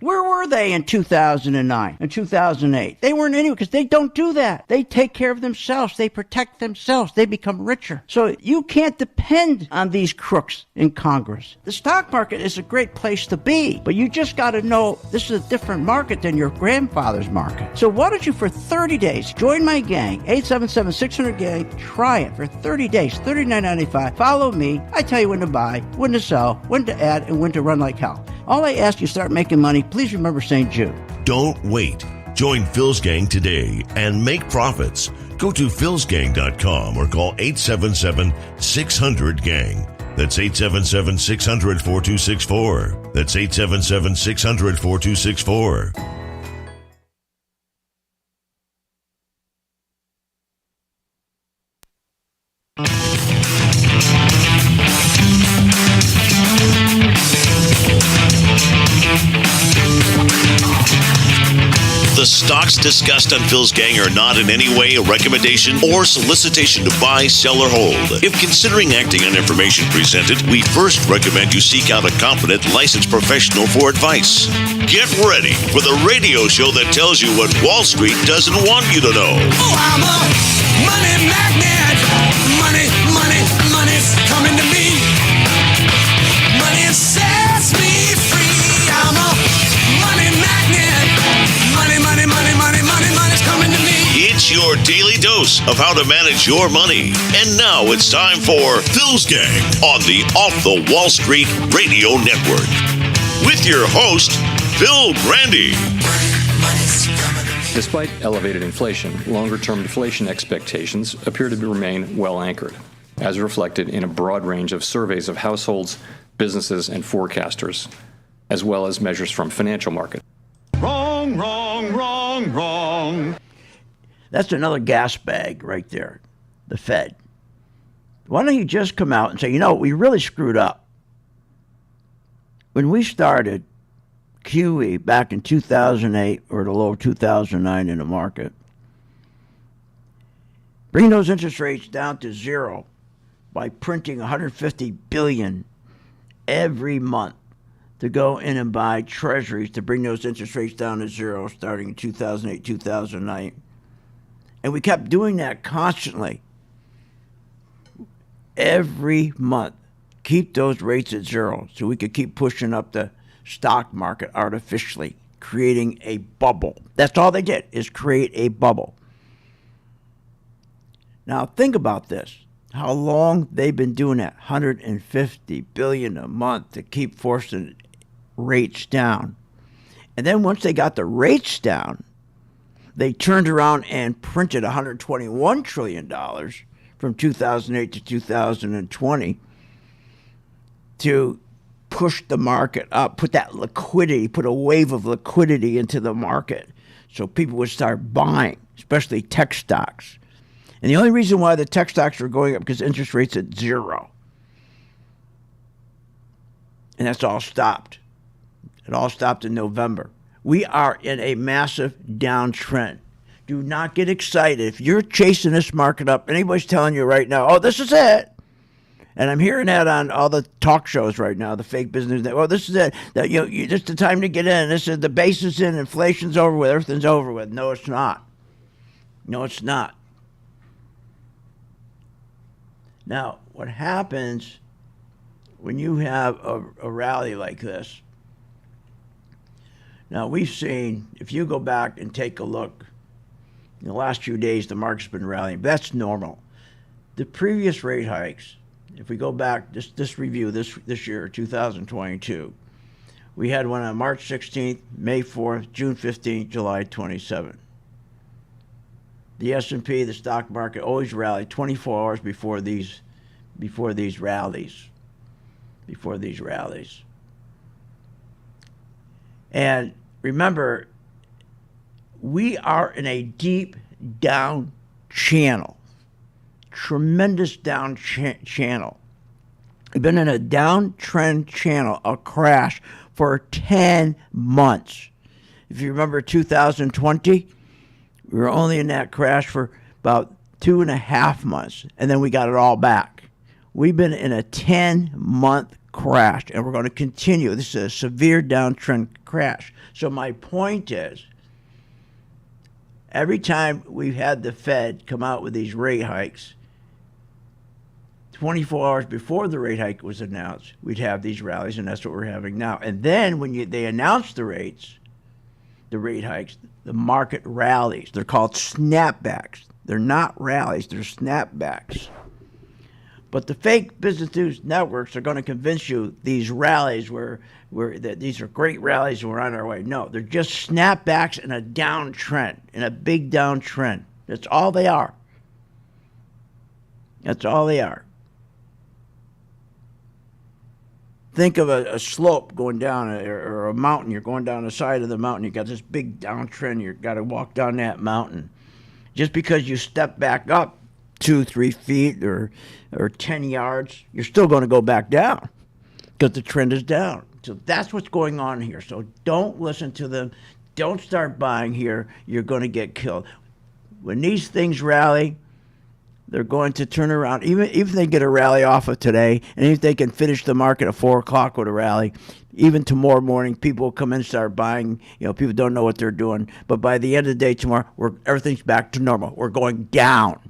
Where were they in 2009 and 2008? They weren't anywhere because they don't do that. They take care of themselves. They protect themselves. They become richer. So you can't depend on these crooks in Congress. The stock market is a great place to be, but you just got to know this is a different market than your grandfather's market. So why don't you, for 30 days, join my gang, 877-600-GANG. Try it for 30 days, $39.95. Follow me. I tell you when to buy, when to sell, when to add, and when to run like hell. All I ask you, start making money. Please remember St. Jude. Don't wait. Join Phil's Gang today and make profits. Go to philsgang.com or call 877-600-GANG. That's 877-600-4264. That's 877-600-4264. The stocks discussed on Phil's Gang are not in any way a recommendation or solicitation to buy, sell, or hold. If considering acting on information presented, we first recommend you seek out a competent, licensed professional for advice. Get ready for the radio show that tells you what Wall Street doesn't want you to know. Oh, I'm a money magnet. Money, money, money's coming to me. Money sets me free. I'm a money magnet. Money, money, money, money, money, money's coming to me. It's your daily dose of how to manage your money. And now it's time for Phil's Gang on the Off the Wall Street Radio Network. With your host, Phil Grandy. Despite elevated inflation, longer-term inflation expectations appear to remain well anchored, as reflected in a broad range of surveys of households, businesses, and forecasters, as well as measures from financial markets. Wrong, wrong, wrong, wrong. That's another gas bag right there, the Fed. Why don't you just come out and say, we really screwed up. When we started QE back in 2008 or the low of 2009 in the market, bring those interest rates down to zero by printing $150 billion every month to go in and buy treasuries to bring those interest rates down to zero starting in 2008, 2009. And we kept doing that constantly. Every month, keep those rates at zero so we could keep pushing up the stock market artificially, creating a bubble. That's all they did, is create a bubble. Now think about this. How long they've been doing that, $150 billion a month to keep forcing rates down. And then once they got the rates down, they turned around and printed $121 trillion from 2008 to 2020 to push the market up, put that liquidity, put a wave of liquidity into the market so people would start buying, especially tech stocks. And the only reason why the tech stocks are going up because interest rates at zero. And that's all stopped. It all stopped in November. We are in a massive downtrend. Do not get excited. If you're chasing this market up, anybody's telling you right now, oh, this is it. And I'm hearing that on all the talk shows right now, the fake business. Oh, this is it. That you just the time to get in. This is the base is in. Inflation's over with. Everything's over with. No, it's not. No, it's not. Now, what happens when you have a rally like this? Now, we've seen, if you go back and take a look, in the last few days, the market's been rallying. But that's normal. The previous rate hikes, if we go back, this review this year, 2022, we had one on March 16th, May 4th, June 15th, July 27th. The S&P, the stock market, always rallied 24 hours before these rallies. And remember, we are in a deep down channel, tremendous down channel. We've been in a downtrend channel, a crash, for 10 months. If you remember 2020, we were only in that crash for about 2.5 months, and then we got it all back. We've been in a 10-month crash, and we're going to continue. This is a severe downtrend crash. So my point is, every time we've had the Fed come out with these rate hikes, 24 hours before the rate hike was announced, we'd have these rallies, and that's what we're having now. And then when they announce the rate hikes, the market rallies. They're called snapbacks. They're not rallies, they're snapbacks. But the fake business news networks are going to convince you these rallies that these are great rallies and we're on our way. No, they're just snapbacks in a downtrend, in a big downtrend. That's all they are. That's all they are. Think of a slope going down, or a mountain. You're going down the side of the mountain. You got this big downtrend. You've got to walk down that mountain. Just because you step back up 2-3 feet or 10 yards, you're still going to go back down because the trend is down. So that's what's going on here. So don't listen to them. Don't start buying here. You're going to get killed. When these things rally, they're going to turn around. Even if they get a rally off of today, and if they can finish the market at 4 o'clock with a rally, even tomorrow morning, people will come in and start buying. People don't know what they're doing. But by the end of the day tomorrow, everything's back to normal. We're going down.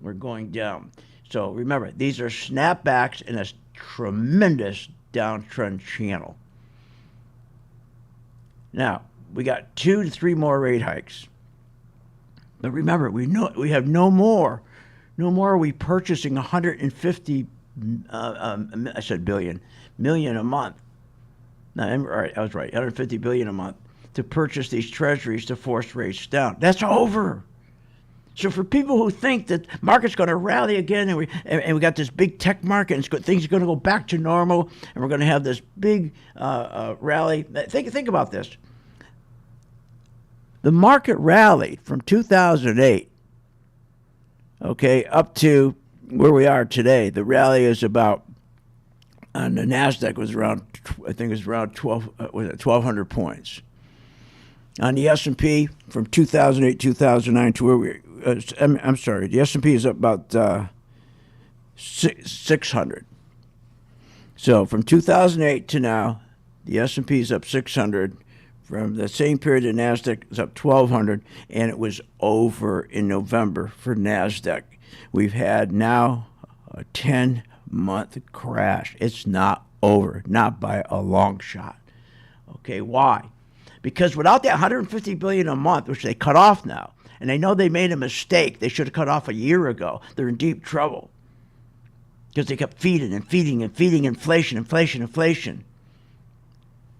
We're going down. So remember, these are snapbacks in a tremendous downtrend channel. Now, we got 2 to 3 more rate hikes. But remember, we have no more. No more are we purchasing 150, I said million a month. No, all right, I was right, 150 billion a month to purchase these treasuries to force rates down. That's over. So for people who think that market's going to rally again, and we got this big tech market, and things are going to go back to normal, and we're going to have this big rally. Think about this. The market rallied from 2008, up to where we are today. The rally is about, on the NASDAQ was around, I think it was around 1,200 points. On the S&P, from 2008, 2009 to where I'm sorry, the S&P is up about 600. So from 2008 to now, the S&P is up 600. From the same period, the NASDAQ is up 1,200, and it was over in November for NASDAQ. We've had now a 10-month crash. It's not over, not by a long shot. Okay, why? Because without that $150 billion a month, which they cut off now, and they know they made a mistake, they should have cut off a year ago, they're in deep trouble. Because they kept feeding inflation,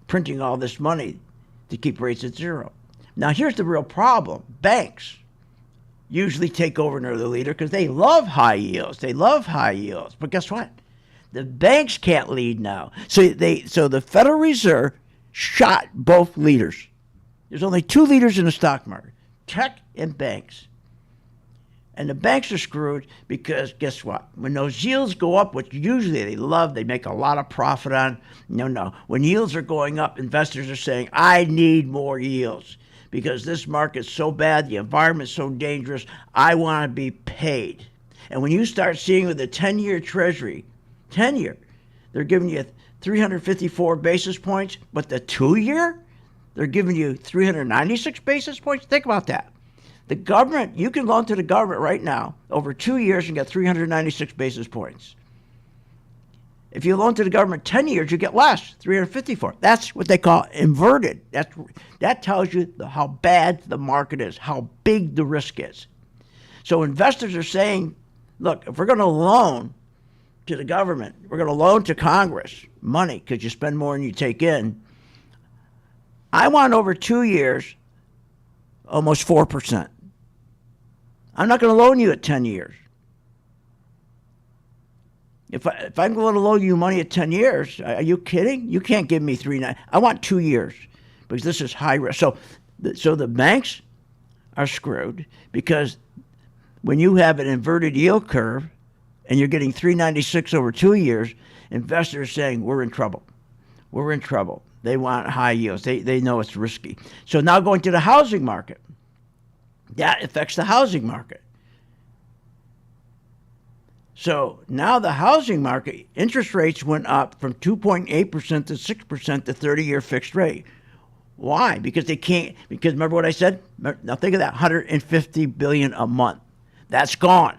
printing all this money to keep rates at zero. Now, here's the real problem. Banks usually take over and are the leader because they love high yields. But guess what? The banks can't lead now. So the Federal Reserve shot both leaders. There's only 2 leaders in the stock market, tech and banks. And the banks are screwed because guess what? When those yields go up, which usually they love, they make a lot of profit on. No. When yields are going up, investors are saying, I need more yields because this market's so bad, the environment's so dangerous, I want to be paid. And when you start seeing with the 10-year Treasury, 10-year, they're giving you 354 basis points, but the 2-year, they're giving you 396 basis points. Think about that. The government, you can loan to the government right now over 2 years and get 396 basis points. If you loan to the government 10 years, you get less, 354. That's what they call inverted. That tells you how bad the market is, how big the risk is. So investors are saying, look, if we're going to loan to the government, we're going to loan to Congress money because you spend more than you take in. I want over 2 years, almost 4%. I'm not going to loan you at 10 years. If I'm going to loan you money at 10 years, are you kidding? You can't give me 3.9. I want 2 years because this is high risk. So the banks are screwed because when you have an inverted yield curve and you're getting 396 over 2 years, investors are saying we're in trouble. We're in trouble. They want high yields. They know it's risky. So now going to the housing market. That affects the housing market. So now the housing market, interest rates went up from 2.8% to 6% to 30-year fixed rate. Why? Because they can't. Because remember what I said? Now think of that, $150 billion a month. That's gone.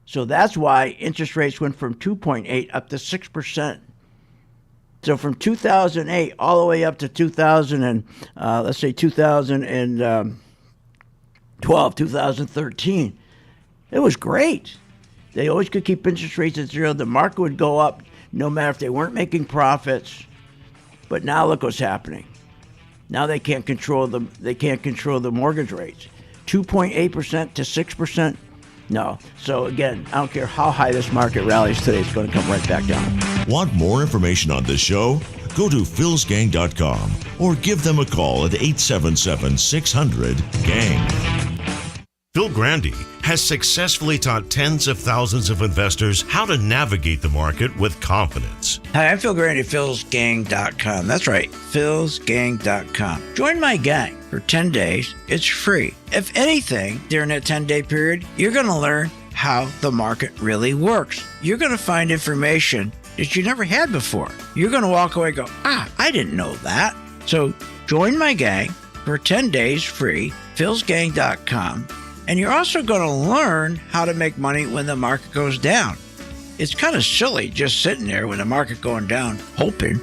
So that's why interest rates went from 2.8 up to 6%. So from 2008 all the way up to 2012, 2013, it was great. They always could keep interest rates at zero. The market would go up no matter if they weren't making profits. But now look what's happening. Now they can't control the mortgage rates. 2.8% to 6%. No. So again, I don't care how high this market rallies today, it's going to come right back down. Want more information on this show? Go to philsgang.com or give them a call at 877-600-GANG. Phil Grandy has successfully taught tens of thousands of investors how to navigate the market with confidence. Hi, I'm Phil Grandy at philsgang.com. That's right, philsgang.com. Join my gang for 10 days. It's free. If anything, during that 10-day period, you're going to learn how the market really works. You're going to find information that you never had before. You're going to walk away and go, I didn't know that. So join my gang for 10 days free, philsgang.com. And you're also going to learn how to make money when the market goes down. It's kind of silly just sitting there when the market going down, hoping.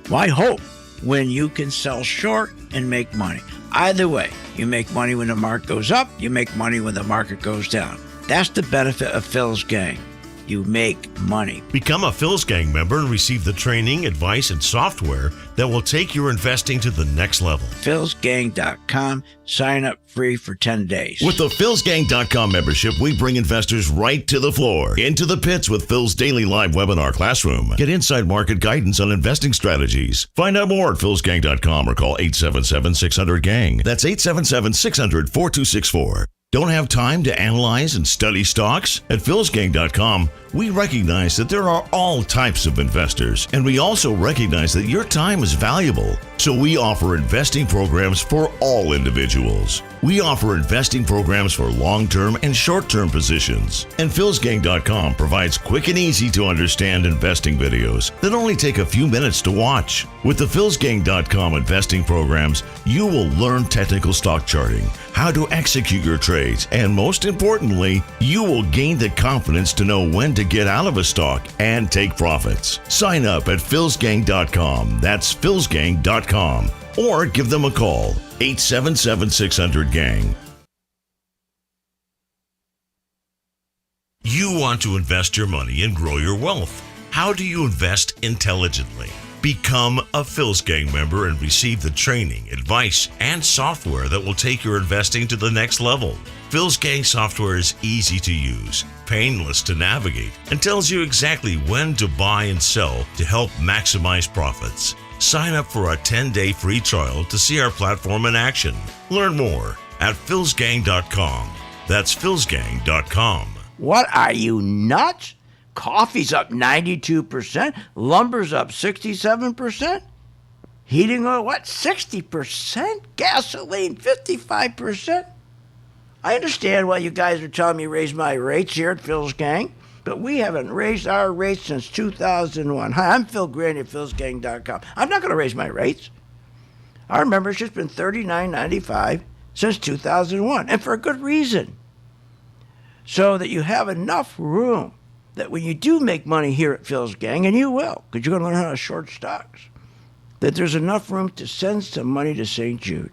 Why hope when you can sell short and make money? Either way, you make money when the market goes up, you make money when the market goes down. That's the benefit of Phil's Gang. You make money. Become a Phil's Gang member and receive the training, advice, and software that will take your investing to the next level. philsgang.com. Sign up free for 10 days. With the philsgang.com membership, we bring investors right to the floor, into the pits with Phil's daily live webinar classroom. Get inside market guidance on investing strategies. Find out more at philsgang.com or call 877-600-GANG. That's 877-600-4264. Don't have time to analyze and study stocks? At philsgang.com, we recognize that there are all types of investors, and we also recognize that your time is valuable. So we offer investing programs for all individuals. We offer investing programs for long-term and short-term positions. And philsgang.com provides quick and easy to understand investing videos that only take a few minutes to watch. With the philsgang.com investing programs, you will learn technical stock charting, how to execute your trades, and most importantly, you will gain the confidence to know when to get out of a stock and take profits. Sign up at philsgang.com. That's philsgang.com. Or give them a call, 877-600-GANG. You want to invest your money and grow your wealth. How do you invest intelligently? Become a Phil's Gang member and receive the training, advice, and software that will take your investing to the next level. Phil's Gang software is easy to use, painless to navigate, and tells you exactly when to buy and sell to help maximize profits. Sign up for a 10-day free trial to see our platform in action. Learn more at philsgang.com. That's philsgang.com. What, are you nuts? Coffee's up 92%. Lumber's up 67%. Heating oil, what, 60%? Gasoline, 55%. I understand why you guys are telling me raise my rates here at Phil's Gang, but we haven't raised our rates since 2001. Hi, I'm Phil Grandy at philsgang.com. I'm not going to raise my rates. Our membership's been $39.95 since 2001, and for a good reason. So that you have enough room that when you do make money here at Phil's Gang, and you will, because you're going to learn how to short stocks, that there's enough room to send some money to St. Jude.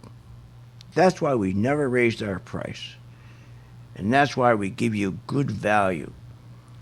That's why we never raised our price. And that's why we give you good value.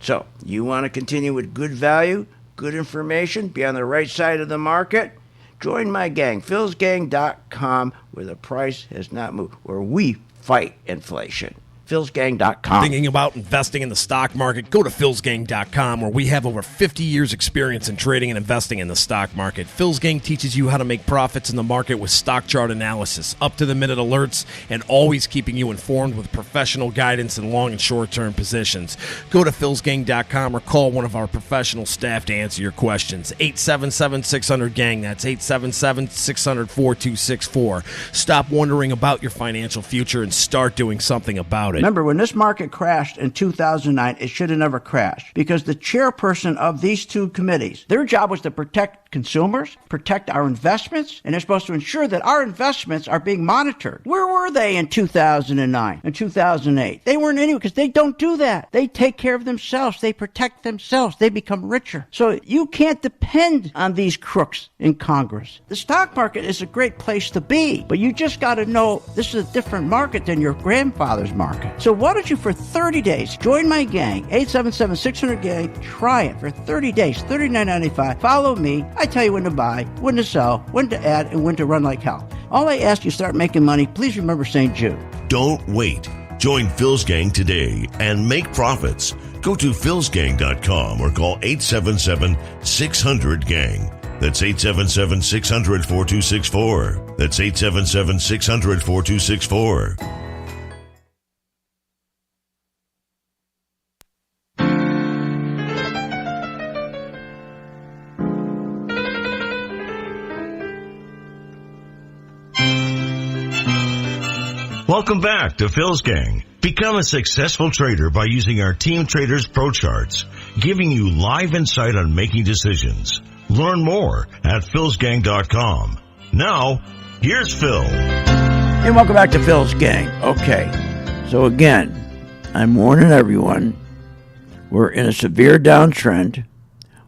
So, you want to continue with good value, good information, be on the right side of the market? Join my gang, philsgang.com, where the price has not moved, where we fight inflation. philsgang.com. Thinking about investing in the stock market? Go to philsgang.com, where we have over 50 years experience in trading and investing in the stock market. Phil's Gang teaches you how to make profits in the market with stock chart analysis, up-to-the-minute alerts, and always keeping you informed with professional guidance in long and short-term positions. Go to philsgang.com or call one of our professional staff to answer your questions. 877-600-GANG. That's 877-600-4264. Stop wondering about your financial future and start doing something about it. Remember, when this market crashed in 2009, it should have never crashed because the chairperson of these two committees, their job was to protect consumers, protect our investments, and they're supposed to ensure that our investments are being monitored. Where were they in 2009 and 2008? They weren't anywhere because they don't do that. They take care of themselves. They protect themselves. They become richer. So you can't depend on these crooks in Congress. The stock market is a great place to be, but you just got to know this is a different market than your grandfather's market. So why don't you, for 30 days, join my gang, 877-600-GANG. Try it for 30 days, $39.95. Follow me. I tell you when to buy, when to sell, when to add, and when to run like hell. All I ask you, start making money. Please remember St. Jude. Don't wait. Join Phil's Gang today and make profits. Go to philsgang.com or call 877-600-GANG. That's 877-600-4264. That's 877-600-4264. Welcome back to Phil's Gang. Become a successful trader by using our Team Traders Pro Charts, giving you live insight on making decisions. Learn more at philsgang.com. Now, here's Phil. And welcome back to Phil's Gang. Okay, so again, I'm warning everyone, we're in a severe downtrend.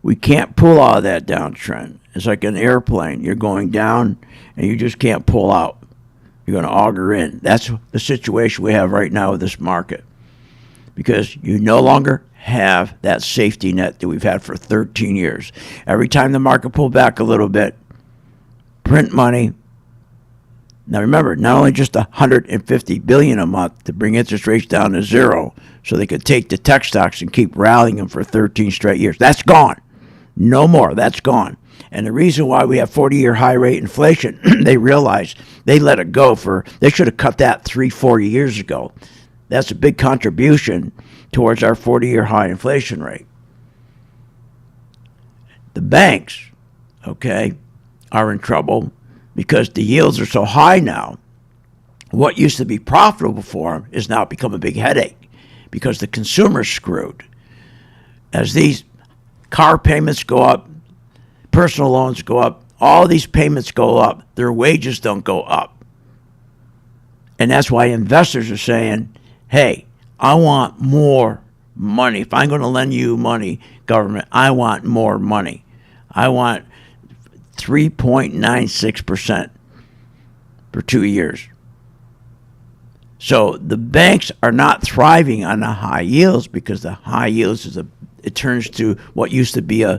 We can't pull out of that downtrend. It's like an airplane. You're going down and you just can't pull out. You're going to auger in. That's the situation we have right now with this market. Because you no longer have that safety net that we've had for 13 years. Every time the market pulled back a little bit, print money. Now remember, not only just $150 billion a month to bring interest rates down to zero so they could take the tech stocks and keep rallying them for 13 straight years. That's gone. No more. That's gone. And the reason why we have 40-year high rate inflation, they realized they let it go they should have cut that 3-4 years ago. That's a big contribution towards our 40-year high inflation rate. The banks, okay, are in trouble because the yields are so high now. What used to be profitable for them is now become a big headache because the consumer's screwed. As these car payments go up, personal loans go up, all these payments go up, their wages don't go up. And that's why investors are saying, hey, I want more money. If I'm going to lend you money, government, I want more money. I want 3.96% for 2 years. So the banks are not thriving on the high yields because the high yields it turns to what used to be a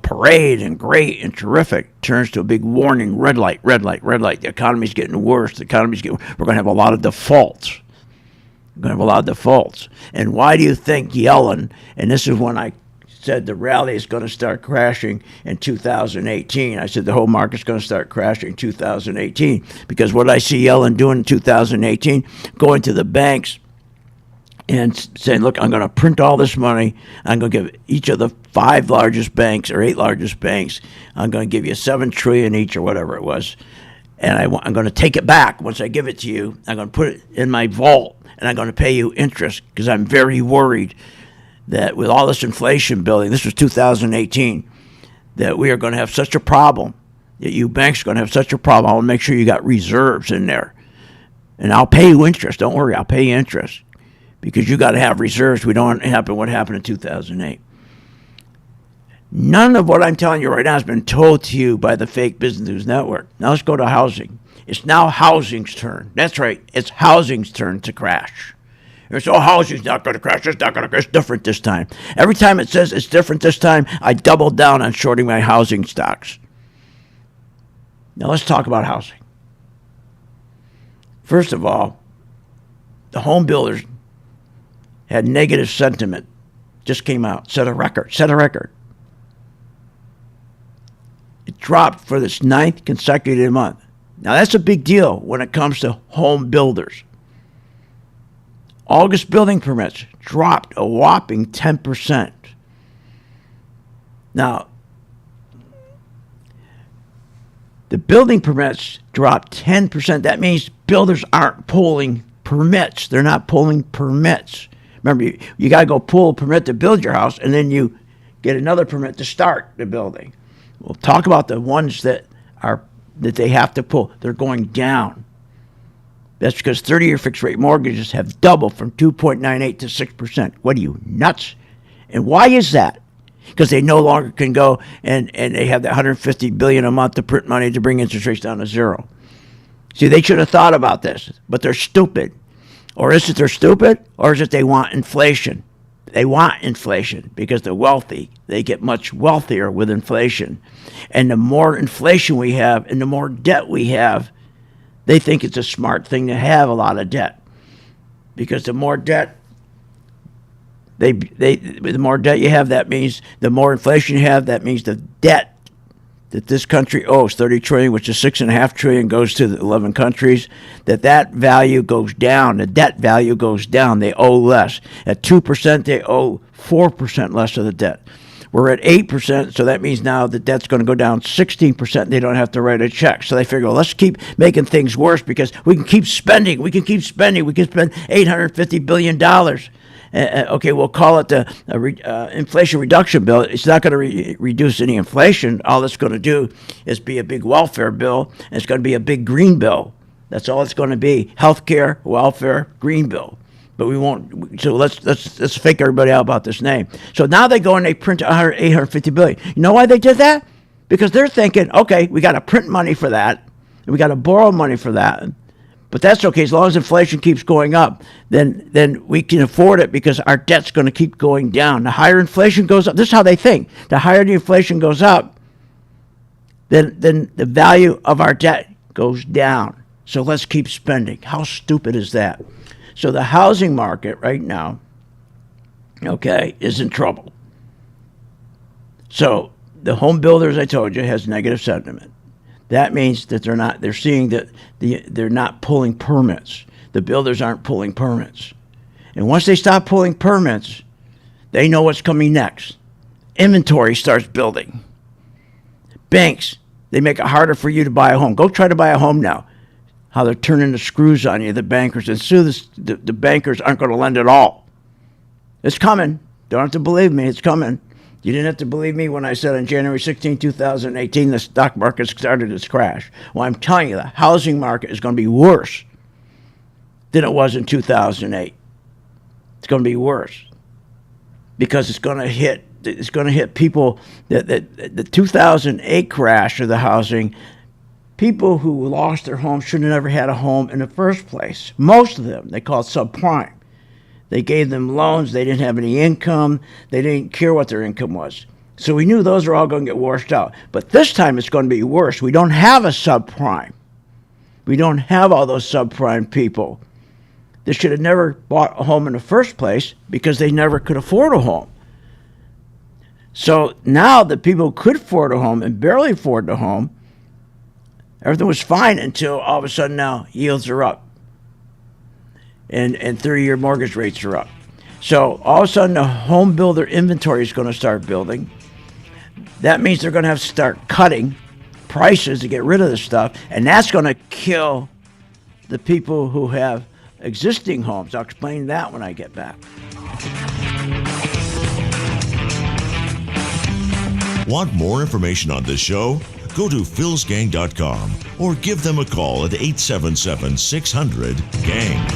parade and great and terrific, turns to a big warning, red light, red light, red light. The economy's getting worse. We're going to have a lot of defaults. We're going to have a lot of defaults. And why do you think Yellen, and this is when I said the rally is going to start crashing in 2018. I said the whole market's going to start crashing in 2018 because what I see Yellen doing in 2018, going to the banks and saying, look, I'm going to print all this money. I'm going to give each of the 5 largest banks or 8 largest banks, I'm going to give you $7 trillion each or whatever it was. And I'm going to take it back. Once I give it to you, I'm going to put it in my vault and I'm going to pay you interest because I'm very worried that with all this inflation building, this was 2018, that we are going to have such a problem, that you banks are going to have such a problem. I want to make sure you got reserves in there. And I'll pay you interest. Don't worry, I'll pay you interest. Because you got to have reserves. We don't want to happen what happened in 2008. None of what I'm telling you right now has been told to you by the fake Business News Network. Now let's go to housing. It's now housing's turn. That's right. It's housing's turn to crash. It's, housing's not going to crash. It's not going to crash. It's different this time. Every time it says it's different this time, I double down on shorting my housing stocks. Now let's talk about housing. First of all, the home builders had negative sentiment. Just came out. Set a record. It dropped for this 9th consecutive month. Now that's a big deal when it comes to home builders. August building permits dropped a whopping 10%. Now, the building permits dropped 10%. That means builders aren't pulling permits. They're not pulling permits. Remember, you got to go pull a permit to build your house, and then you get another permit to start the building. Well, talk about the ones that they have to pull. They're going down. That's because 30-year fixed rate mortgages have doubled from 2.98 to 6%. What are you, nuts? And why is that? Because they no longer can go and they have that $150 billion a month to print money to bring interest rates down to zero. See, they should have thought about this, but they're stupid. Or is it they're stupid, or is it they want inflation? They want inflation because the wealthy, they get much wealthier with inflation. And the more inflation we have and the more debt we have, they think it's a smart thing to have a lot of debt. Because the more debt the more debt you have, that means the more inflation you have, that means the debt that this country owes, 30 trillion, which is 6.5 trillion, goes to the 11 countries, that value goes down. The debt value goes down. They owe less. At 2%, they owe 4% less of the debt. We're at 8%, so that means now the debt's going to go down 16%. They don't have to write a check. So they figure, well, let's keep making things worse because we can keep spending. We can spend $850 billion. Okay, we'll call it the Inflation Reduction Bill. It's not going to reduce any inflation. All it's going to do is be a big welfare bill, and it's going to be a big green bill. That's all it's going to be: healthcare, welfare, green bill. But we won't. So let's fake everybody out about this name. So now they go and they print $850 billion. You know why they did that? Because they're thinking, okay, we got to print money for that, and we got to borrow money for that. But that's okay as long as inflation keeps going up. Then we can afford it because our debt's going to keep going down. The higher inflation goes up, this is how they think. The higher the inflation goes up, then the value of our debt goes down. So let's keep spending. How stupid is that? So the housing market right now, okay, is in trouble. So the home builders, I told you, has negative sentiment. That means that they're seeing that they're not pulling permits. The builders aren't pulling permits. And once they stop pulling permits, they know what's coming next. Inventory starts building. Banks, they make it harder for you to buy a home. Go try to buy a home now. How they're turning the screws on you, the bankers. And soon the bankers aren't going to lend at all. It's coming. Don't have to believe me. It's coming. You didn't have to believe me when I said on January 16, 2018, the stock market started its crash. Well, I'm telling you, the housing market is going to be worse than it was in 2008. It's going to be worse because it's going to hit people. The 2008 crash of the housing, people who lost their home should have never had a home in the first place. Most of them, they call it subprime. They gave them loans. They didn't have any income. They didn't care what their income was. So we knew those are all going to get washed out. But this time it's going to be worse. We don't have a subprime. We don't have all those subprime people. They should have never bought a home in the first place because they never could afford a home. So now that people could afford a home and barely afford a home, everything was fine until all of a sudden now yields are up. And 30-year mortgage rates are up. So all of a sudden the home builder inventory is going to start building. That means they're going to have to start cutting prices to get rid of this stuff. And that's going to kill the people who have existing homes. I'll explain that when I get back. Want more information on this show? Go to philsgang.com or give them a call at 877-600-GANG.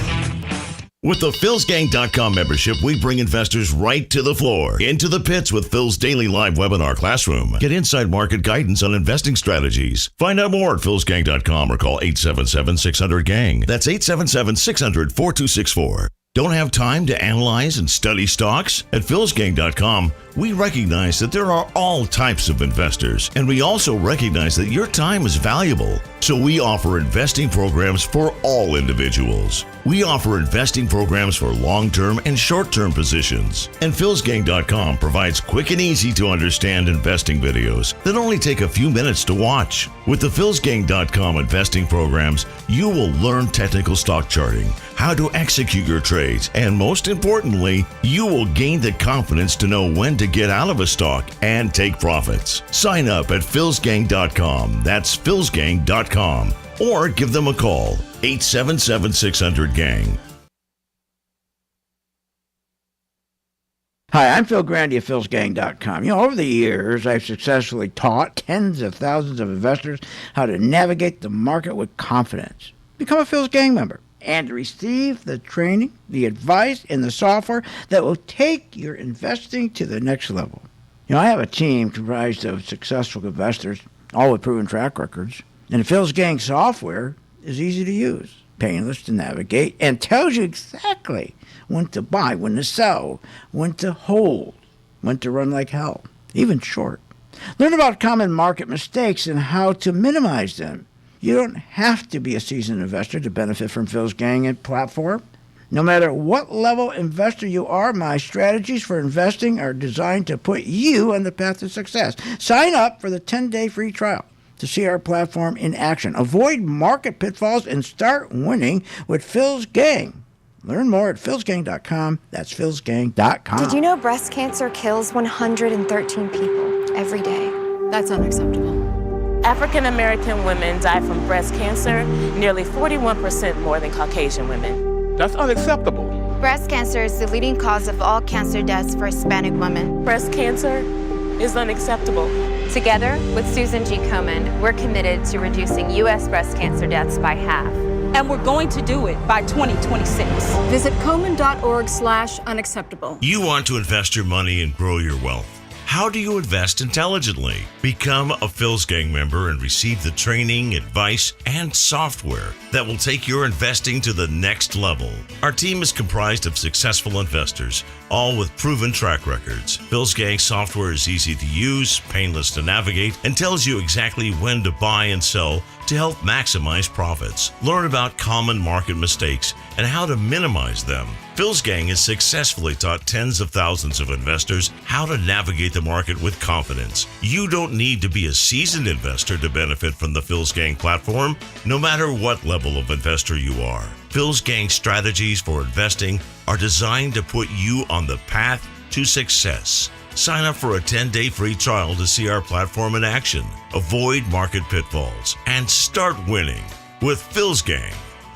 With the philsgang.com membership, we bring investors right to the floor, into the pits with Phil's daily live webinar classroom. Get inside market guidance on investing strategies. Find out more at philsgang.com or call 877-600-GANG. That's 877-600-4264. Don't have time to analyze and study stocks? At philsgang.com, we recognize that there are all types of investors, and we also recognize that your time is valuable. So we offer investing programs for all individuals. We offer investing programs for long-term and short-term positions. And philsgang.com provides quick and easy to understand investing videos that only take a few minutes to watch. With the philsgang.com investing programs, you will learn technical stock charting, how to execute your trades, and most importantly, you will gain the confidence to know when to get out of a stock and take profits. Sign up at philsgang.com. That's philsgang.com. Or give them a call, 877-600-GANG. Hi, I'm Phil Grandy of philsgang.com. Over the years, I've successfully taught tens of thousands of investors how to navigate the market with confidence. Become a Phil's Gang member and receive the training, the advice, and the software that will take your investing to the next level. I have a team comprised of successful investors, all with proven track records. And the Phil's Gang software is easy to use, painless to navigate, and tells you exactly when to buy, when to sell, when to hold, when to run like hell, even short. Learn about common market mistakes and how to minimize them. You don't have to be a seasoned investor to benefit from Phil's Gang and platform. No matter what level investor you are, my strategies for investing are designed to put you on the path to success. Sign up for the 10-day free trial to see our platform in action. Avoid market pitfalls and start winning with Phil's Gang. Learn more at philsgang.com. That's philsgang.com. Did you know breast cancer kills 113 people every day? That's unacceptable. African American women die from breast cancer nearly 41% more than Caucasian women. That's unacceptable. Breast cancer is the leading cause of all cancer deaths for Hispanic women. Breast cancer is unacceptable. Together with Susan G. Komen, we're committed to reducing U.S. breast cancer deaths by half. And we're going to do it by 2026. Visit Komen.org/unacceptable. You want to invest your money and grow your wealth. How do you invest intelligently? Become a Phil's Gang member and receive the training, advice, and software that will take your investing to the next level. Our team is comprised of successful investors, all with proven track records. Phil's Gang software is easy to use, painless to navigate, and tells you exactly when to buy and sell to help maximize profits. Learn about common market mistakes and how to minimize them. Phil's Gang has successfully taught tens of thousands of investors how to navigate the market with confidence. You don't need to be a seasoned investor to benefit from the Phil's Gang platform, no matter what level of investor you are. Phil's Gang strategies for investing are designed to put you on the path to success. Sign up for a 10-day free trial to see our platform in action, avoid market pitfalls, and start winning with Phil's Gang.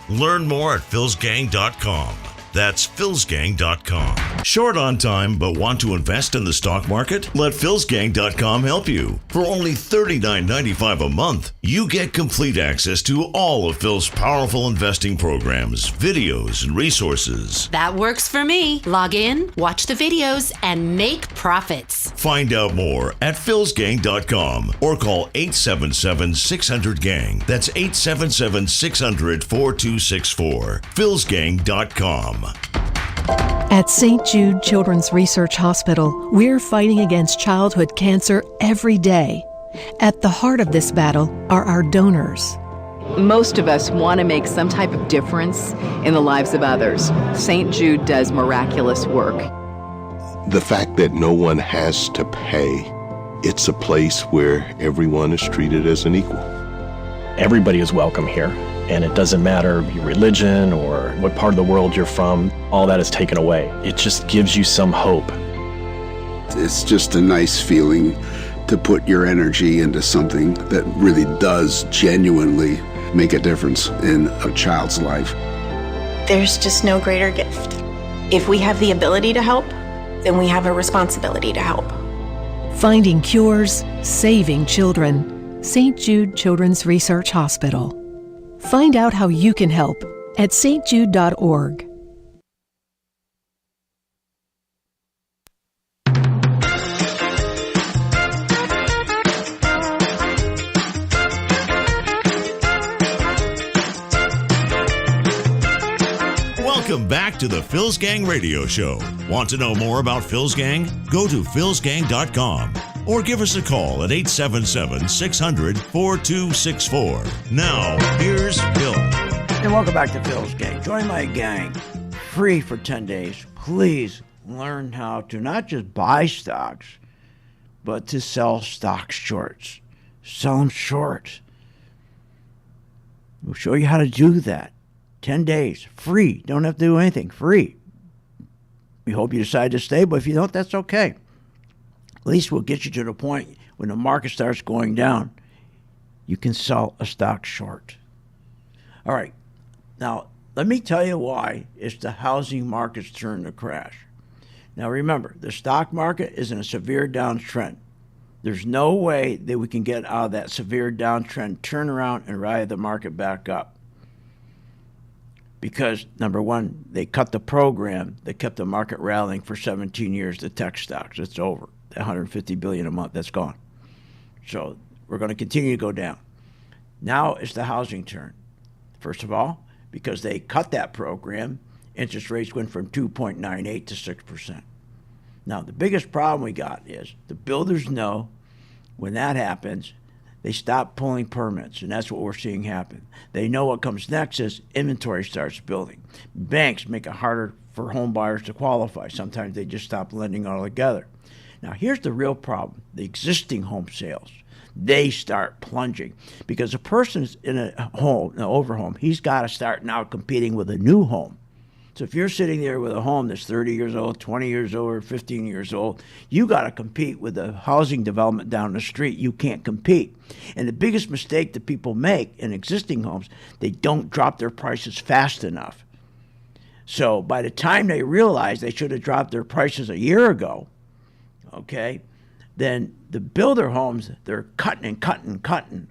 Learn more at philsgang.com. That's philsgang.com. Short on time but want to invest in the stock market? Let philsgang.com help you. For only $39.95 a month, you get complete access to all of Phil's powerful investing programs, videos, and resources. That works for me. Log in, watch the videos, and make profits. Find out more at philsgang.com or call 877-600-GANG. That's 877-600-4264. philsgang.com. At St. Jude Children's Research Hospital, we're fighting against childhood cancer every day. At the heart of this battle are our donors. Most of us want to make some type of difference in the lives of others. St. Jude does miraculous work. The fact that no one has to pay, it's a place where everyone is treated as an equal. Everybody is welcome here. And it doesn't matter your religion or what part of the world you're from, all that is taken away. It just gives you some hope. It's just a nice feeling to put your energy into something that really does genuinely make a difference in a child's life. There's just no greater gift. If we have the ability to help, then we have a responsibility to help. Finding cures, saving children. St. Jude Children's Research Hospital. Find out how you can help at stjude.org. Welcome back to the Phil's Gang Radio Show. Want to know more about Phil's Gang? Go to philsgang.com or give us a call at 877-600-4264. Now, here's Phil. And welcome back to Phil's Gang. Join my gang free for 10 days. Please learn how to not just buy stocks, but to sell stock shorts. Sell them short. We'll show you how to do that. 10 days, free. Don't have to do anything, free. We hope you decide to stay, but if you don't, that's okay. At least we'll get you to the point when the market starts going down, you can sell a stock short. All right. Now, let me tell you why it's the housing market's turn to crash. Now remember, the stock market is in a severe downtrend. There's no way that we can get out of that severe downtrend, turn around, and ride the market back up. Because, number one, they cut the program that kept the market rallying for 17 years, the tech stocks. It's over. The $150 billion a month, that's gone. So we're going to continue to go down. Now it's the housing turn. First of all, because they cut that program, interest rates went from 2.98 to 6%. Now, the biggest problem we got is the builders know when that happens, they stop pulling permits, and that's what we're seeing happen. They know what comes next is inventory starts building. Banks make it harder for home buyers to qualify. Sometimes they just stop lending altogether. Now, here's the real problem. The existing home sales, they start plunging because a person's in a home, an overhome, he's got to start now competing with a new home. So if you're sitting there with a home that's 30 years old, 20 years old, or 15 years old, you got to compete with the housing development down the street. You can't compete. And the biggest mistake that people make in existing homes, they don't drop their prices fast enough. So by the time they realize they should have dropped their prices a year ago, okay, then the builder homes, they're cutting,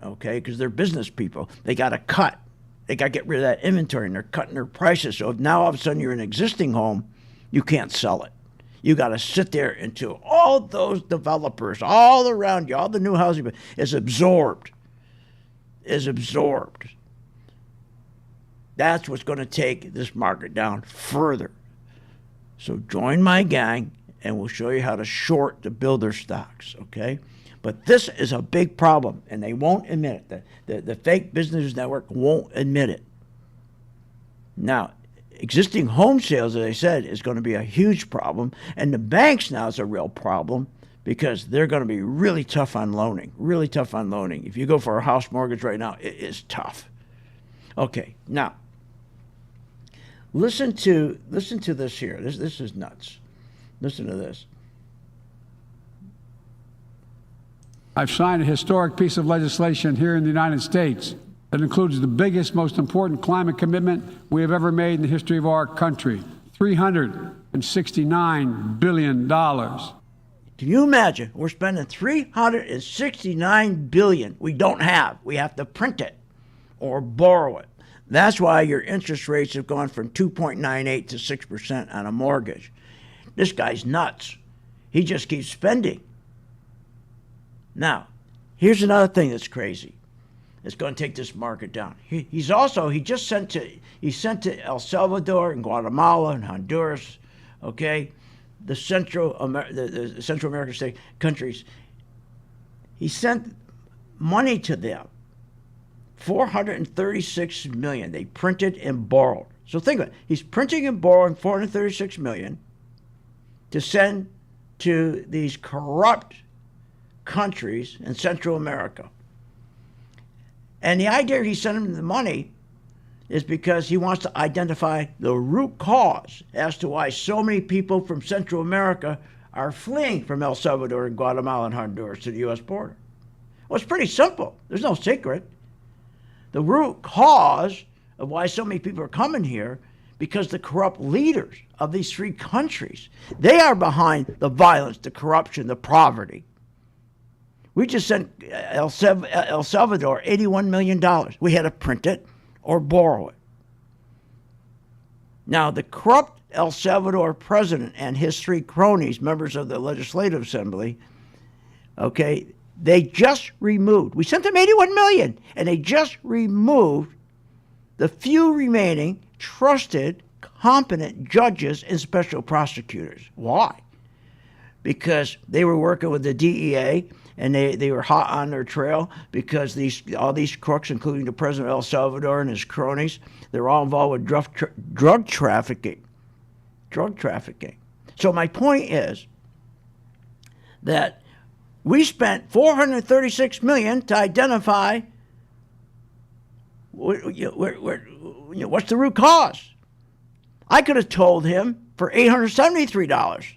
okay, because they're business people. They got to cut. They got to get rid of that inventory, and they're cutting their prices. So if now all of a sudden you're in an existing home, you can't sell it. You got to sit there until all those developers all around you, all the new housing is absorbed. That's what's going to take this market down further. So join my gang, and we'll show you how to short the builder stocks, okay? But this is a big problem, and they won't admit it. The fake business network won't admit it. Now, existing home sales, as I said, is going to be a huge problem, and the banks now is a real problem because they're going to be really tough on loaning, If you go for a house mortgage right now, it is tough. Okay, now, listen to this here. This is nuts. Listen to this. I've signed a historic piece of legislation here in the United States that includes the biggest, most important climate commitment we have ever made in the history of our country, $369 billion. Can you imagine? We're spending $369 billion we don't have. We have to print it or borrow it. That's why your interest rates have gone from 2.98 to 6% on a mortgage. This guy's nuts. He just keeps spending. Now, here's another thing that's crazy. It's going to take this market down. He just sent to El Salvador and Guatemala and Honduras, okay, the Central American state countries. He sent money to them, $436 million. They printed and borrowed. So think of it. He's printing and borrowing $436 million to send to these corrupt countries in Central America. And the idea he sent them the money is because he wants to identify the root cause as to why so many people from Central America are fleeing from El Salvador and Guatemala and Honduras to the U.S. border. Well, it's pretty simple. There's no secret. The root cause of why so many people are coming here because the corrupt leaders of these three countries, they are behind the violence, the corruption, the poverty. We just sent El Salvador $81 million. We had to print it or borrow it. Now, the corrupt El Salvador president and his three cronies, members of the Legislative Assembly, okay, they just removed, we sent them $81 million, and they just removed the few remaining trusted, competent judges and special prosecutors. Why? Because they were working with the DEA, and they were hot on their trail because all these crooks, including the president of El Salvador and his cronies, they're all involved with drug trafficking. So my point is that we spent $436 million to identify what's the root cause. I could have told him for $873.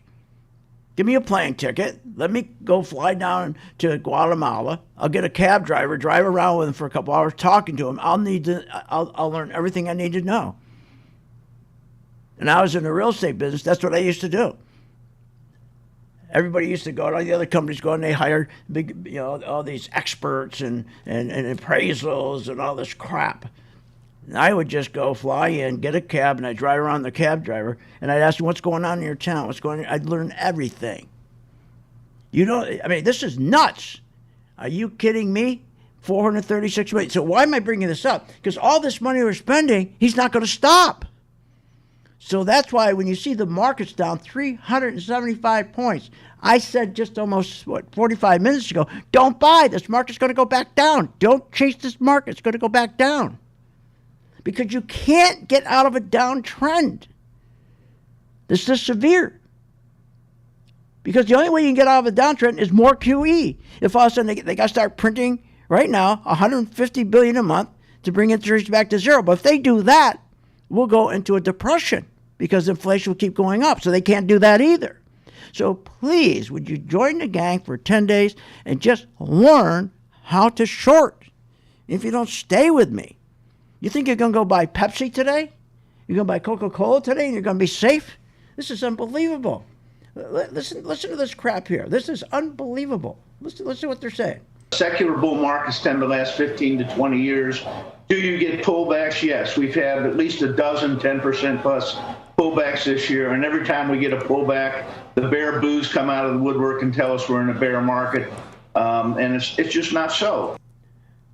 Give me a plane ticket. Let me go fly down to Guatemala. I'll get a cab driver, drive around with him for a couple hours, talking to him. I'll learn everything I need to know. And I was in the real estate business. That's what I used to do. Everybody used to go to all the other companies, go and they hire big, all these experts and appraisals and all this crap. And I would just go fly in, get a cab, and I'd drive around the cab driver, and I'd ask him, what's going on in your town? What's going on? I'd learn everything. This is nuts. Are you kidding me? $436 million. So why am I bringing this up? Because all this money we're spending, he's not going to stop. So that's why when you see the market's down 375 points, I said just almost, 45 minutes ago, don't buy. This market's going to go back down. Don't chase this market. It's going to go back down. Because you can't get out of a downtrend. This is severe. Because the only way you can get out of a downtrend is more QE. If all of a sudden they got to start printing right now $150 billion a month to bring interest rates back to zero. But if they do that, we'll go into a depression because inflation will keep going up. So they can't do that either. So please, would you join the gang for 10 days and just learn how to short? If you don't stay with me, you think you're going to go buy Pepsi today? You're going to buy Coca-Cola today and you're going to be safe? This is unbelievable. Listen to this crap here. This is unbelievable. Listen to what they're saying. Secular bull markets tend to last 15 to 20 years. Do you get pullbacks? Yes. We've had at least a dozen 10% plus pullbacks this year. And every time we get a pullback, the bear boos come out of the woodwork and tell us we're in a bear market. And it's just not so.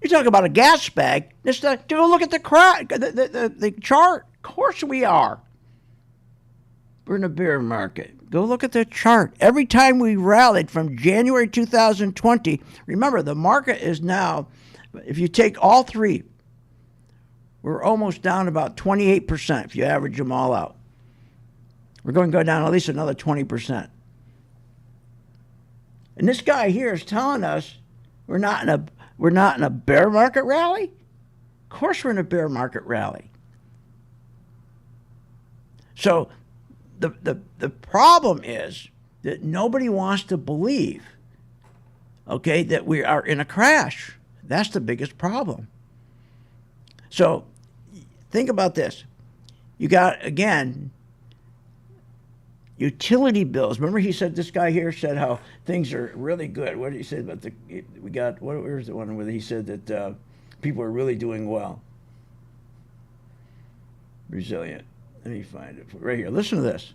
You talk about a gas bag. Go look at the chart. Of course we are. We're in a bear market. Go look at the chart. Every time we rallied from January 2020, remember the market is now, if you take all three, we're almost down about 28% if you average them all out. We're going to go down at least another 20%. And this guy here is telling us we're not in a bear market rally? Of course we're in a bear market rally. So the problem is that nobody wants to believe, okay, that we are in a crash. That's the biggest problem. So think about this. You got, again, utility bills. Remember he said, this guy here said how things are really good. What did he say about where's the one where he said that people are really doing well? Resilient. Let me find it right here. Listen to this.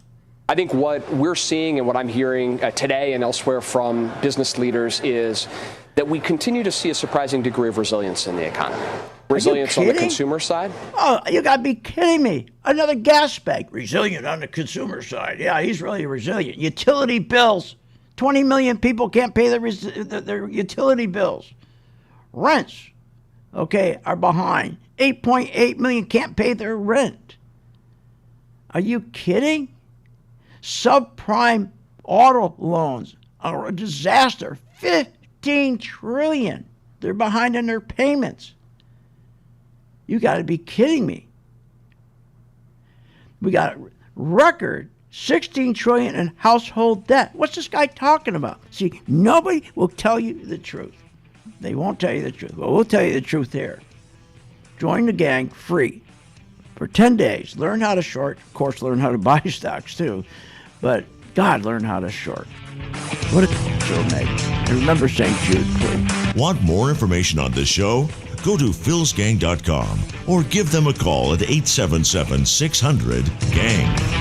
I think what we're seeing and what I'm hearing today and elsewhere from business leaders is that we continue to see a surprising degree of resilience in the economy. Resilience on the consumer side. Oh, you got to be kidding me. Another gas bag. Resilient on the consumer side. Yeah, he's really resilient. Utility bills. 20 million people can't pay their utility bills. Rents, okay, are behind. 8.8 million can't pay their rent. Are you kidding? Subprime auto loans are a disaster. 15 trillion. They're behind in their payments. You got to be kidding me. We got a record 16 trillion in household debt. What's this guy talking about? See, nobody will tell you the truth. They won't tell you the truth. But we'll tell you the truth here. Join the gang free for 10 days. Learn how to short. Of course, learn how to buy stocks too. But God, learn how to short. What a show, Meg. And remember St. Jude, please. Want more information on this show? Go to philsgang.com or give them a call at 877-600-GANG.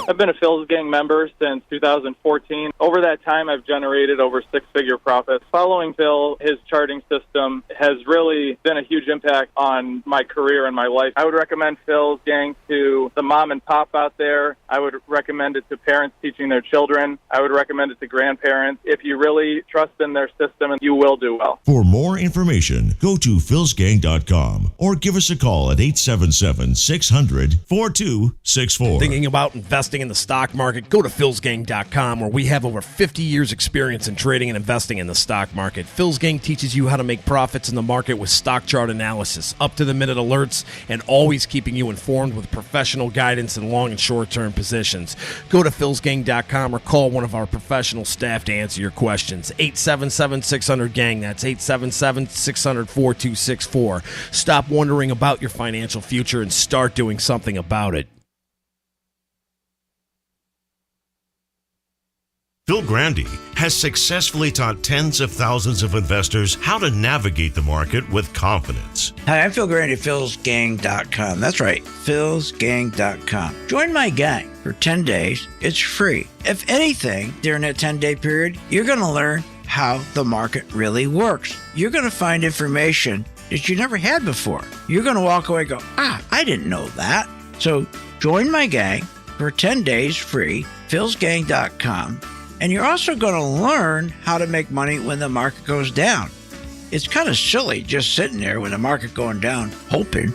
I've been a Phil's Gang member since 2014. Over that time, I've generated over six-figure profits. Following Phil, his charting system has really been a huge impact on my career and my life. I would recommend Phil's Gang to the mom and pop out there. I would recommend it to parents teaching their children. I would recommend it to grandparents. If you really trust in their system, you will do well. For more information, go to philsgang.com or give us a call at 877-600-4264. Thinking about investing in the stock market? Go to philsgang.com, where we have over 50 years experience in trading and investing in the stock market. Phil's Gang teaches you how to make profits in the market with stock chart analysis, up-to-the-minute alerts, and always keeping you informed with professional guidance in long and short-term positions. Go to philsgang.com or call one of our professional staff to answer your questions. 877-600-GANG. That's 877-600-4264. Stop wondering about your financial future and start doing something about it. Phil Grandy has successfully taught tens of thousands of investors how to navigate the market with confidence. Hi, I'm Phil Grandy, philsgang.com. That's right, philsgang.com. Join my gang for 10 days. It's free. If anything, during that 10-day period, you're going to learn how the market really works. You're going to find information that you never had before. You're going to walk away and go, I didn't know that. So join my gang for 10 days free, philsgang.com. And you're also going to learn how to make money when the market goes down. It's kind of silly just sitting there when the market going down, hoping.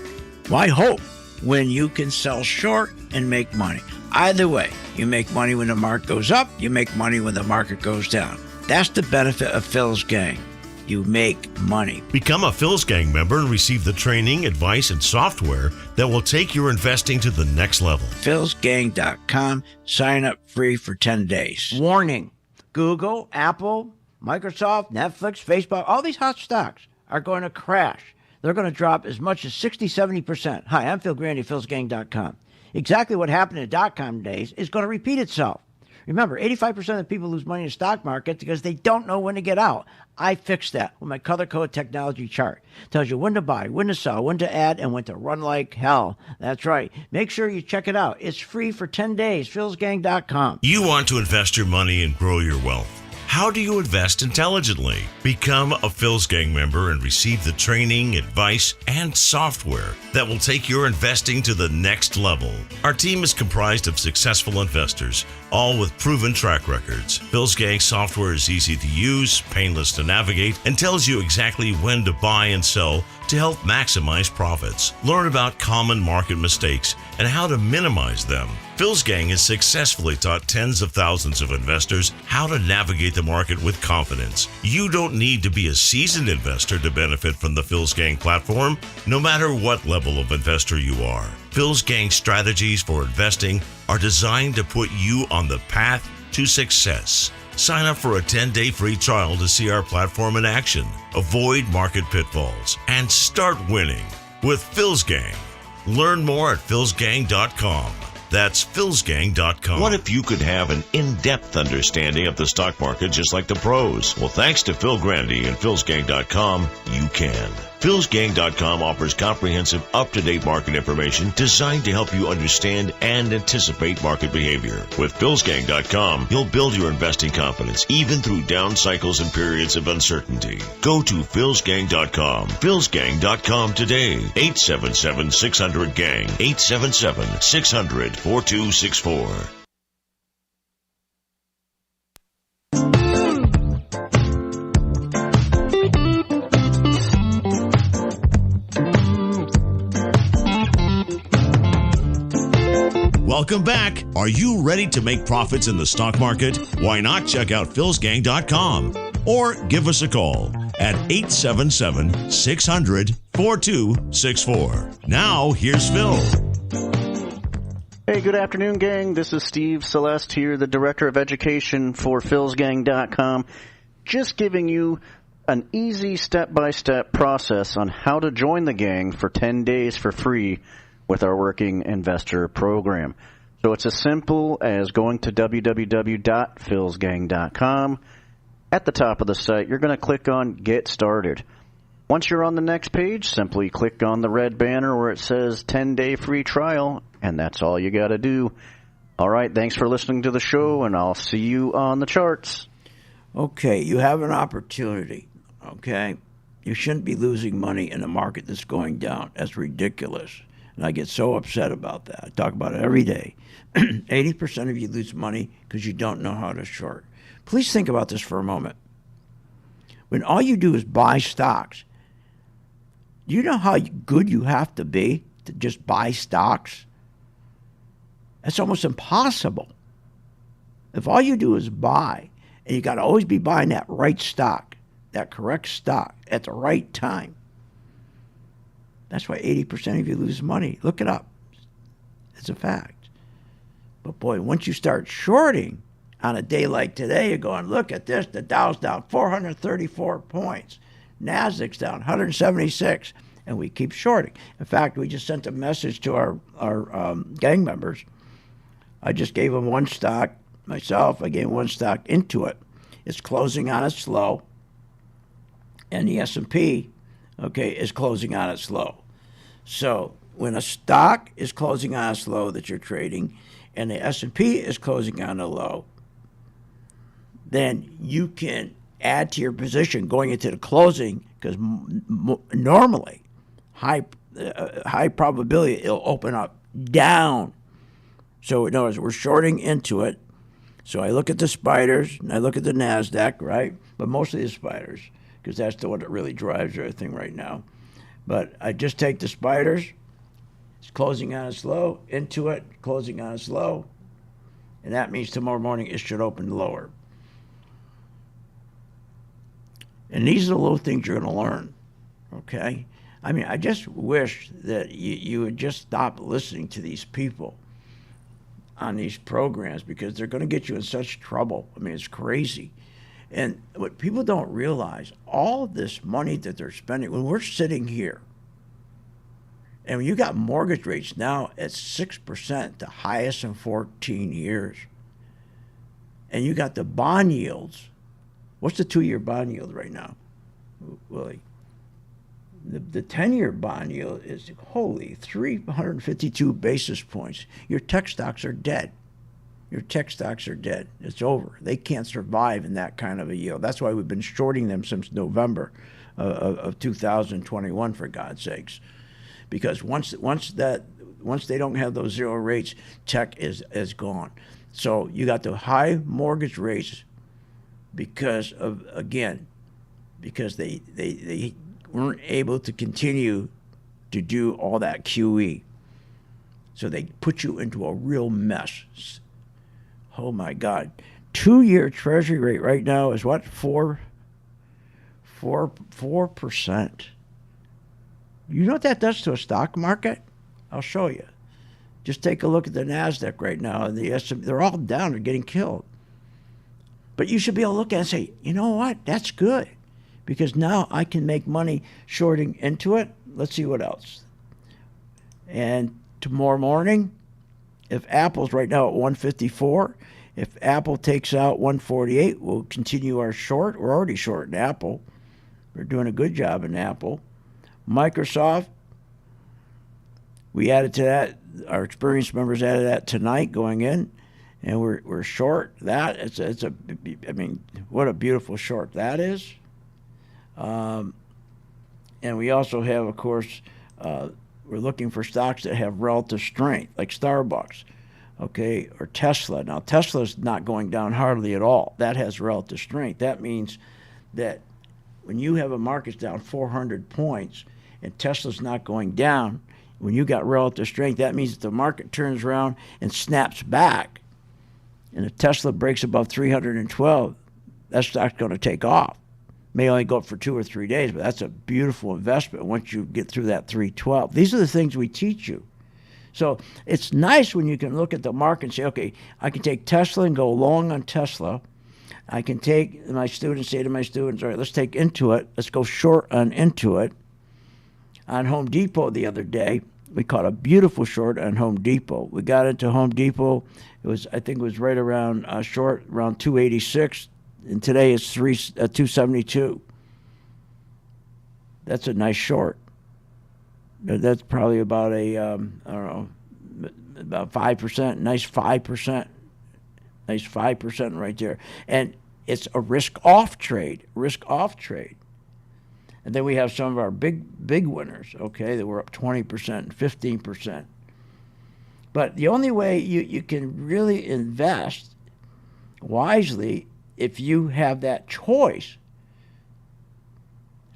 Why hope when you can sell short and make money? Either way, you make money when the market goes up, you make money when the market goes down. That's the benefit of Phil's Gang. You make money. Become a Phil's Gang member and receive the training, advice, and software that will take your investing to the next level. philsgang.com. Sign up free for 10 days. Warning. Google, Apple, Microsoft, Netflix, Facebook, all these hot stocks are going to crash. They're going to drop as much as 60, 70%. Hi, I'm Phil Grandy, philsgang.com. Exactly what happened in the dot-com days is going to repeat itself. Remember, 85% of people lose money in the stock market because they don't know when to get out. I fixed that with my color code technology chart. It tells you when to buy, when to sell, when to add, and when to run like hell. That's right. Make sure you check it out. It's free for 10 days. philsgang.com. You want to invest your money and grow your wealth. How do you invest intelligently? Become a Phil's Gang member and receive the training, advice, and software that will take your investing to the next level. Our team is comprised of successful investors, all with proven track records. Phil's Gang software is easy to use, painless to navigate, and tells you exactly when to buy and sell to help maximize profits. Learn about common market mistakes and how to minimize them. Phil's Gang has successfully taught tens of thousands of investors how to navigate the market with confidence. You don't need to be a seasoned investor to benefit from the Phil's Gang platform, no matter what level of investor you are. Phil's Gang strategies for investing are designed to put you on the path to success. Sign up for a 10-day free trial to see our platform in action, avoid market pitfalls, and start winning with Phil's Gang. Learn more at philsgang.com. That's philsgang.com. What if you could have an in-depth understanding of the stock market just like the pros? Well, thanks to Phil Grandy and philsgang.com, you can. philsgang.com offers comprehensive, up-to-date market information designed to help you understand and anticipate market behavior. With philsgang.com, you'll build your investing confidence even through down cycles and periods of uncertainty. Go to philsgang.com. philsgang.com today. 877-600-GANG. 877-600-4264. Welcome back. Are you ready to make profits in the stock market? Why not check out philsgang.com or give us a call at 877-600-4264. Now, here's Phil. Hey, good afternoon, gang. This is Steve Celeste here, the Director of Education for philsgang.com. Just giving you an easy step-by-step process on how to join the gang for 10 days for free with our Working Investor Program. So it's as simple as going to www.philsgang.com. At the top of the site, you're going to click on Get Started. Once you're on the next page, simply click on the red banner where it says 10-day free trial, and that's all you got to do. All right, thanks for listening to the show, and I'll see you on the charts. Okay, you have an opportunity, okay? You shouldn't be losing money in a market that's going down. That's ridiculous. And I get so upset about that. I talk about it every day. 80% of you lose money because you don't know how to short. Please think about this for a moment. When all you do is buy stocks, do you know how good you have to be to just buy stocks? That's almost impossible. If all you do is buy, and you got to always be buying that right stock, that correct stock at the right time, that's why 80% of you lose money. Look it up. It's a fact. But boy, once you start shorting on a day like today, you're going, look at this. The Dow's down 434 points. Nasdaq's down 176. And we keep shorting. In fact, we just sent a message to our gang members. I just gave them one stock, myself, I gave one stock into it. It's closing on its low, and the S&P, okay, is closing on its low. So when a stock is closing on its low that you're trading, and the S&P is closing on a low, then you can add to your position going into the closing, because normally high probability it'll open up down. So in other words, we're shorting into it. So I look at the spiders and I look at the NASDAQ, right? But mostly the spiders, because that's the one that really drives everything right now. But I just take the spiders. It's closing on its low, into it, closing on its low. And that means tomorrow morning it should open lower. And these are the little things you're going to learn, okay? I mean, I just wish that you would just stop listening to these people on these programs, because they're going to get you in such trouble. I mean, it's crazy. And what people don't realize, all of this money that they're spending, when we're sitting here, and when you got mortgage rates now at 6%, the highest in 14 years, and you got the bond yields. What's the 2-year bond yield right now, Willie? The 10-year bond yield is, holy, 352 basis points. Your tech stocks are dead. Your tech stocks are dead. It's over. They can't survive in that kind of a yield. That's why we've been shorting them since November of 2021, for God's sakes. Because once they don't have those zero rates, tech is gone. So you got the high mortgage rates because they weren't able to continue to do all that QE. So they put you into a real mess. Oh my God. 2-year treasury rate right now is what? 4%. You know what that does to a stock market? I'll show you. Just take a look at the NASDAQ right now, and the S&P, they're all down, they're getting killed. But you should be able to look at it and say, you know what? That's good. Because now I can make money shorting into it. Let's see what else. And tomorrow morning, if Apple's right now at 154, if Apple takes out 148, we'll continue our short. We're already short in Apple. We're doing a good job in Apple. Microsoft, we added to that. Our experienced members added that tonight going in, and we're short that. I mean, what a beautiful short that is. And we also have, of course, we're looking for stocks that have relative strength, like Starbucks, okay, or Tesla. Now, Tesla's not going down hardly at all. That has relative strength. That means that when you have a market down 400 points and Tesla's not going down, when you got relative strength, that means that the market turns around and snaps back. And if Tesla breaks above 312, that stock's going to take off. May only go up for 2 or 3 days, but that's a beautiful investment once you get through that 312. These are the things we teach you. So it's nice when you can look at the market and say, okay, I can take Tesla and go long on Tesla. I can take say to my students, all right, let's take Intuit. Let's go short on Intuit. On Home Depot the other day, we caught a beautiful short on Home Depot. We got into Home Depot. I think it was right around short, around 286. And today it's 272. That's a nice short. That's probably about about 5%. Nice 5%. Nice 5% right there. And it's a risk-off trade. Risk-off trade. And then we have some of our big winners, okay, that were up 20% and 15%. But the only way you can really invest wisely, if you have that choice,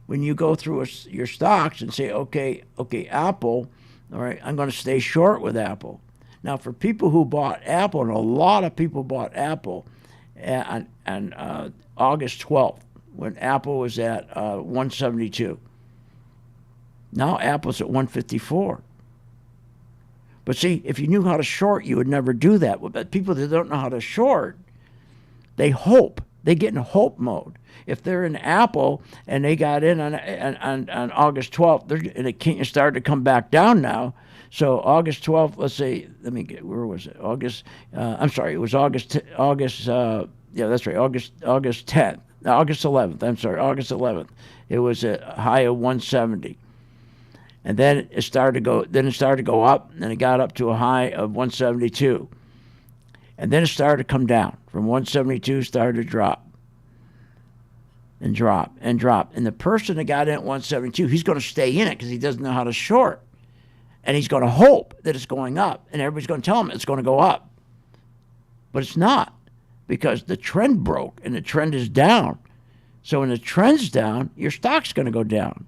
when you go through your stocks and say, okay, Apple, all right, I'm going to stay short with Apple. Now, for people who bought Apple, and a lot of people bought Apple on August 12th, when Apple was at 172. Now Apple's at 154. But see, if you knew how to short, you would never do that. But people that don't know how to short, they hope. They get in hope mode. If they're in Apple and they got in on August 12th, and it started to come back down now, So August 12th, let's see, let me get, where was it? August, I'm sorry, it was August, yeah, that's right, August 10th, August 11th, I'm sorry, August 11th. It was a high of 170. And then it started to go up, and it got up to a high of 172. And then it started to come down. From 172, started to drop. And drop, and drop. And the person that got in at 172, he's going to stay in it because he doesn't know how to short. And he's going to hope that it's going up. And everybody's going to tell him it's going to go up. But it's not, because the trend broke, and the trend is down. So when the trend's down, your stock's going to go down.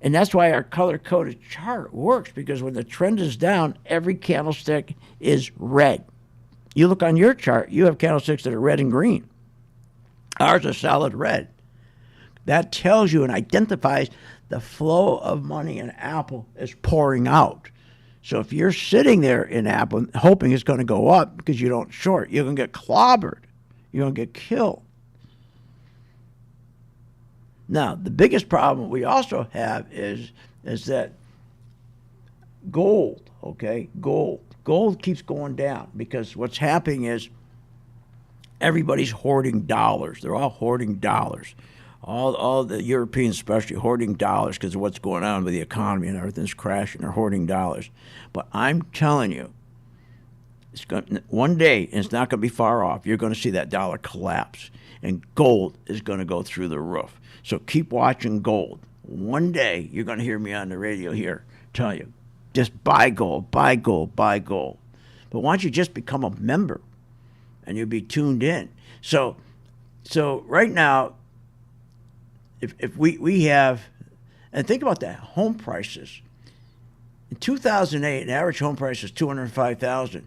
And that's why our color-coded chart works, because when the trend is down, every candlestick is red. You look on your chart, you have candlesticks that are red and green. Ours are solid red. That tells you and identifies the flow of money in Apple is pouring out. So if you're sitting there in Apple hoping it's going to go up because you don't short, you're going to get clobbered. You're going to get killed. Now, the biggest problem we also have is that gold, okay? Gold keeps going down because what's happening is everybody's hoarding dollars. They're all hoarding dollars. All the Europeans especially hoarding dollars because of what's going on with the economy and everything's crashing. They're hoarding dollars. But I'm telling you, one day, and it's not going to be far off, you're going to see that dollar collapse. And gold is going to go through the roof. So keep watching gold. One day, you're going to hear me on the radio here tell you, just buy gold, buy gold, buy gold. But why don't you just become a member and you'll be tuned in? So right now, if we have, and think about that, home prices. In 2008, an average home price was $205,000.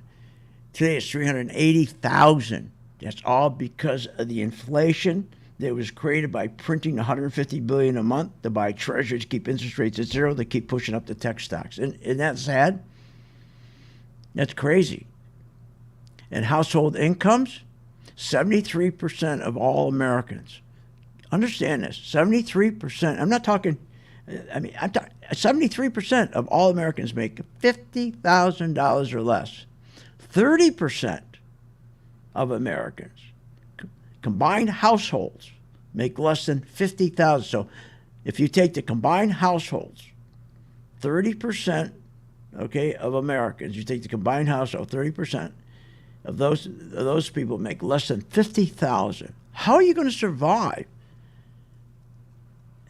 Today it's $380,000. That's all because of the inflation that was created by printing $150 billion a month to buy treasuries, keep interest rates at zero. They keep pushing up the tech stocks. Isn't that sad? That's crazy. And household incomes, 73% of all Americans. Understand this, 73%. I'm not talking, I'm talking 73% of all Americans make $50,000 or less. 30% of Americans, combined households, make less than $50,000. So if you take the combined households, 30%, okay, of Americans, you take the combined household, 30% of those people make less than $50,000. How are you going to survive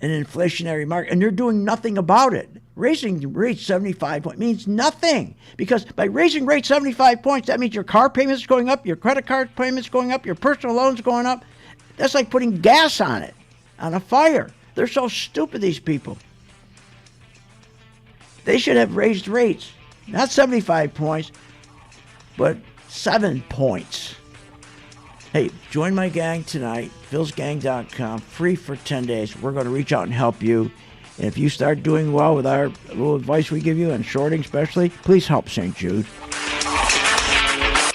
in an inflationary market? And they're doing nothing about it. Raising rates 75 points means nothing, because by raising rates 75 points, that means your car payment's going up, your credit card payment's going up, your personal loan's going up. That's like putting gas on it, on a fire. They're so stupid, these people. They should have raised rates, not 75 points, but 7 points. Hey, join my gang tonight, philsgang.com, free for 10 days. We're going to reach out and help you. And if you start doing well with our little advice we give you, and shorting especially, please help St. Jude.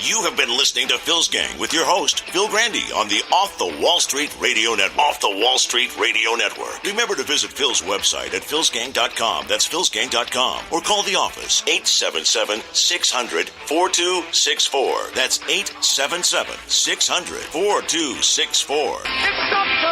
You have been listening to Phil's Gang with your host, Phil Grandy, on the Off the Wall Street Radio Network. Off the Wall Street Radio Network. Remember to visit Phil's website at philsgang.com. That's philsgang.com. Or call the office, 877-600-4264. That's 877-600-4264. It's